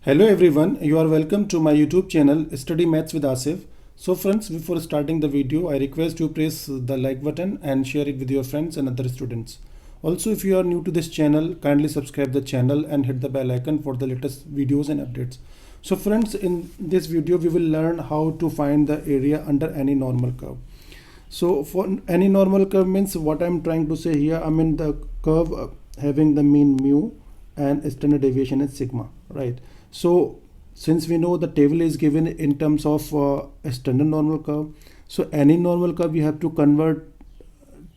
Hello everyone, you are welcome to my YouTube channel Study Maths with Asif. So friends, before starting the video, I request you press the like button and share it with your friends and other students. Also, if you are new to this channel, kindly subscribe the channel and hit the bell icon for the latest videos and updates. So friends, in this video, we will learn how to find the area under any normal curve. So for any normal curve means what I'm trying to say here, I mean the curve having the mean mu and standard deviation is sigma, right? So since we know the table is given in terms of a standard normal curve, so any normal curve you have to convert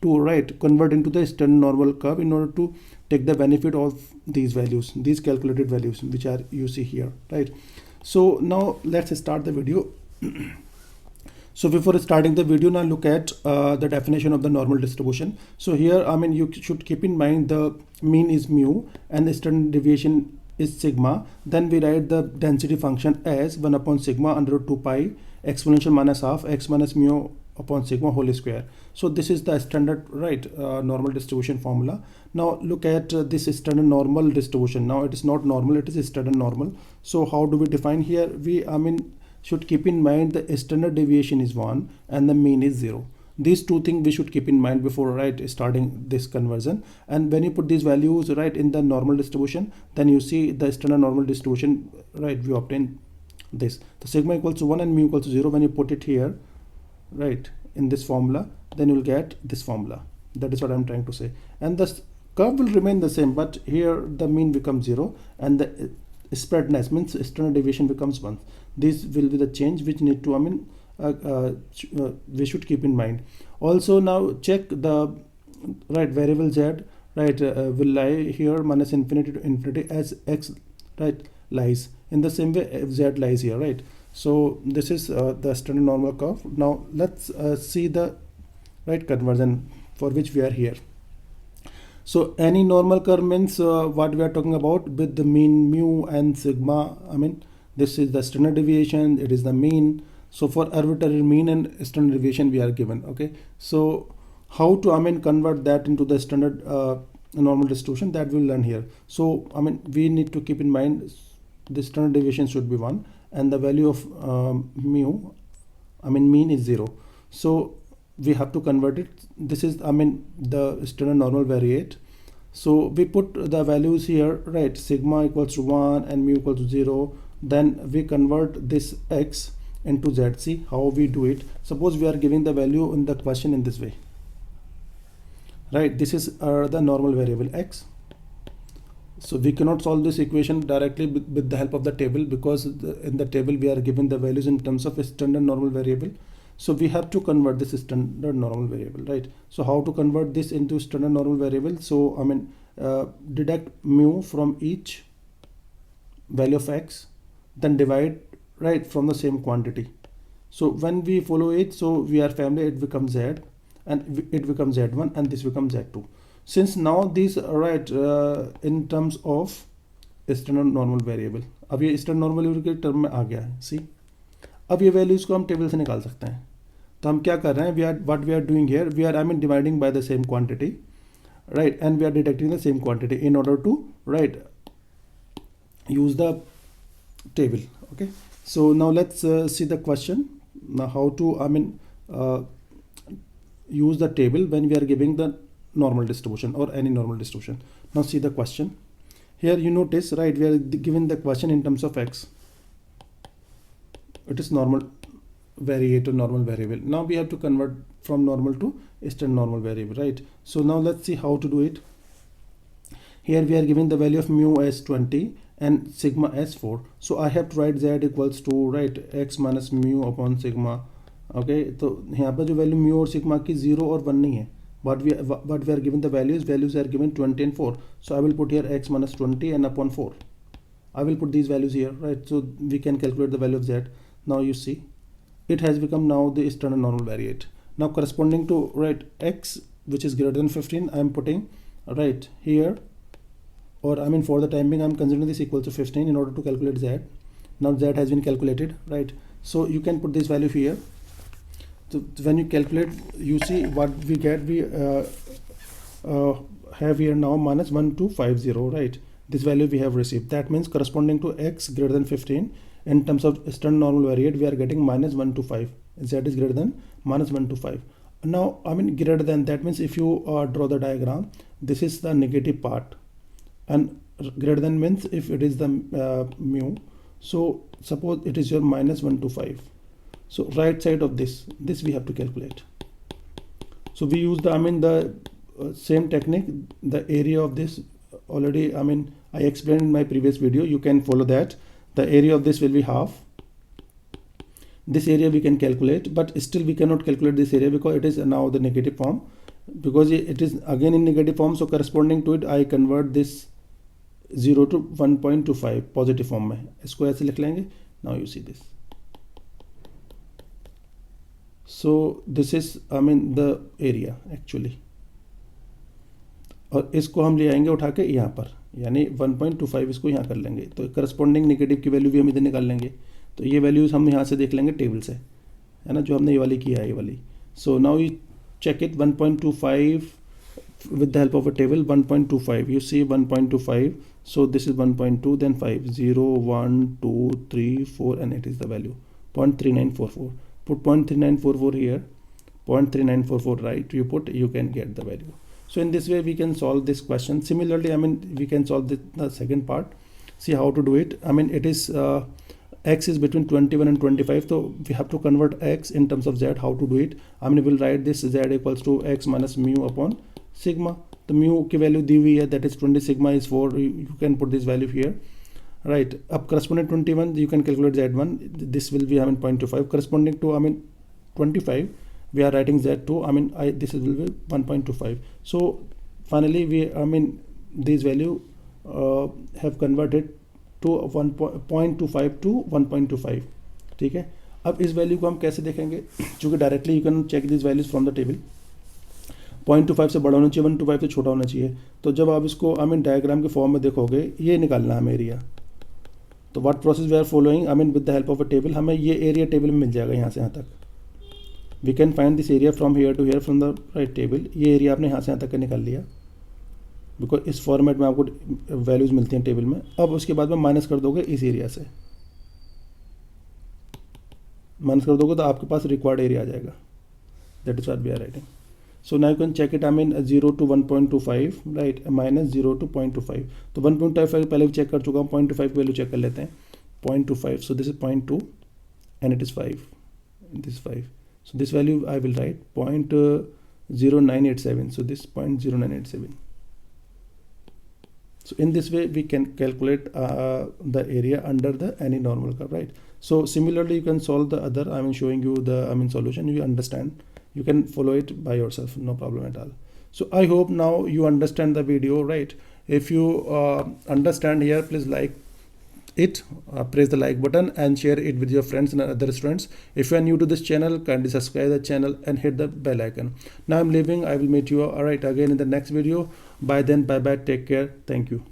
into the standard normal curve in order to take the benefit of these values, these calculated values, which are you see here, right? So now let's start the video. So before starting the video, now look at the definition of the normal distribution. So here, I mean, you should keep in mind the mean is mu and the standard deviation is sigma. Then we write the density function as 1 upon sigma under root 2 pi exponential minus half x minus mu upon sigma whole square. So this is the standard, right, normal distribution formula. Now look at this standard normal distribution. Now it is not normal, it is standard normal. So how do we define here? Should keep in mind the standard deviation is 1 and the mean is 0. These two things we should keep in mind before starting this conversion. And when you put these values in the normal distribution, then you see the standard normal distribution, we obtain this. The sigma equals to 1 and mu equals to 0. When you put it here, in this formula, then you will get this formula. That is what I'm trying to say. And the curve will remain the same, but here the mean becomes 0 and the spreadness means standard deviation becomes 1. This will be the change which need to we should keep in mind. Also now check the variable z will lie here minus infinity to infinity as x lies in the same way z lies here, so this is the standard normal curve. Now let's see the conversion for which we are here. So any normal curve means what we are talking about with the mean mu and sigma. I mean this is the standard deviation, it is the mean. So for arbitrary mean and standard deviation we are given. Okay, so how to convert that into the standard normal distribution, that we'll learn here. So we need to keep in mind the standard deviation should be 1 and the value of mean is 0. So we have to convert it. This is the standard normal variate. So we put the values here, sigma equals to 1 and mu equals to 0. Then we convert this x into z. See how we do it. Suppose we are giving the value in the question in this way, this is the normal variable x. So we cannot solve this equation directly with the help of the table, because in the table we are given the values in terms of a standard normal variable. So we have to convert this standard normal variable, so how to convert this into standard normal variable? So deduct mu from each value of x, then divide from the same quantity. So when we follow it, so we are family, it becomes z and it becomes z1 and this becomes z2. Since now these are in terms of standard normal variable, अब ये standard normal variable के term में आ गया है. See, अब ये values को हम table से निकाल सकते हैं. तो हम क्या कर रहे हैं, what we are doing here, we are dividing by the same quantity, and we are deducting the same quantity in order to use the table. Okay, so now let's see the question. Now how to use the table when we are giving the normal distribution or any normal distribution. Now see the question. Here you notice, we are given the question in terms of x. It is normal variate or normal variable. Now we have to convert from normal to standard normal variable, So now let's see how to do it. Here we are given the value of mu as 20 and sigma as 4. So I have to write z equals to x minus mu upon sigma. Okay, तो यहाँ पर जो value mu और sigma की 0 और 1 नहीं है, but we are given the values are given 20 and 4. So I will put here x minus 20 and upon 4. I will put these values here, so we can calculate the value of z. Now you see it has become now the standard normal variate. Now corresponding to x which is greater than 15, I am putting here, or for the time being I am considering this equal to 15 in order to calculate z. Now z has been calculated, so you can put this value here. So when you calculate, you see what we get. We have here now minus 1250, this value we have received. That means corresponding to x greater than 15 in terms of standard normal variate, we are getting -1 to 5. Z is greater than -1 to 5. Now, I mean greater than, that means if you draw the diagram, this is the negative part, and greater than means if it is the mu. So suppose it is your -1 to 5. So right side of this we have to calculate. So we use the, I mean the same technique. The area of this already, I mean I explained in my previous video, you can follow that. The area of this will be half. This area we can calculate, but still we cannot calculate this area because it is now the negative form, because it is again in negative form. So corresponding to it I convert this 0 to 1.25 positive form में, इसको ऐसे लिख लेंगे. Now you see this. So this is, I mean the area actually, और इसको हम ले आएंगे उठा के यहाँ पर, यानी 1.25 इसको यहाँ कर लेंगे. तो करस्पॉन्डिंग नेगेटिव की वैल्यू भी हम इधर निकाल लेंगे. तो ये वैल्यूज हम यहाँ से देख लेंगे टेबल से, है ना, जो हमने ये वाली किया है, ये वाली. So now you check it. 1.25 with the help of a table. 1.25, you see 1.25. So this is 1.2, then 5, 0, 1, 2, 3, 4, and it is the value 0.3944. Put 0.3944 here, 0.3944 right, you can get the value. So in this way we can solve this question. Similarly, I mean we can solve the second part. See how to do it. I mean it is x is between 21 and 25, so we have to convert x in terms of z. How to do it? I mean we'll write this z equals to x minus mu upon sigma. The mu की value दी हुई है, that is 20, sigma is 4. You can put this value here, right? अब corresponding 21, you can calculate z1. This will be, I mean 0.25. Corresponding to, I mean 25, we are writing z2. I mean this will be 1.25. So finally we, I mean these value have converted to 1.25 to 1.25. ठीक है. अब इस value को हम कैसे देखेंगे, चूँकि directly you can check these values from the table. 0.25 से बड़ा होना चाहिए, 1.25 से छोटा होना चाहिए. तो जब आप इसको, आई मीन डायग्राम के फॉर्म में देखोगे, ये निकालना है एरिया. तो what process we are following, I mean with the help of a table, हमें ये एरिया टेबल में मिल जाएगा. यहाँ से यहाँ तक we can find this area from here to here from the right table. ये एरिया आपने यहाँ से यहाँ तक का निकाल लिया, बिकॉज इस फॉर्मेट में आपको वैल्यूज़ मिलती हैं टेबल में. अब उसके बाद में माइनस कर दोगे, इस एरिया से माइनस कर दोगे तो आपके पास रिक्वायर्ड एरिया आ जाएगा. That is what we are writing. So now you can check it. I mean 0 to 1.25, right, minus 0 to 0.25. तो 1.25 पहले भी चेक कर चुका हूँ. 0.25 की वैल्यू चेक कर लेते हैं. 0.25, so this is 0.2 and it is 5. This is 5. So this value I will write 0.0987. So this 0.0987. So in this way we can calculate the area under the any normal curve, right? So similarly you can solve the other. I mean showing you the, I mean solution. You understand. You can follow it by yourself, no problem at all. So I hope now you understand the video, right? If you understand here, please like it, press the like button and share it with your friends and other students. If you are new to this channel, kindly subscribe the channel and hit the bell icon. Now I'm leaving. I will meet you all right again in the next video. By then, bye bye, take care, thank you.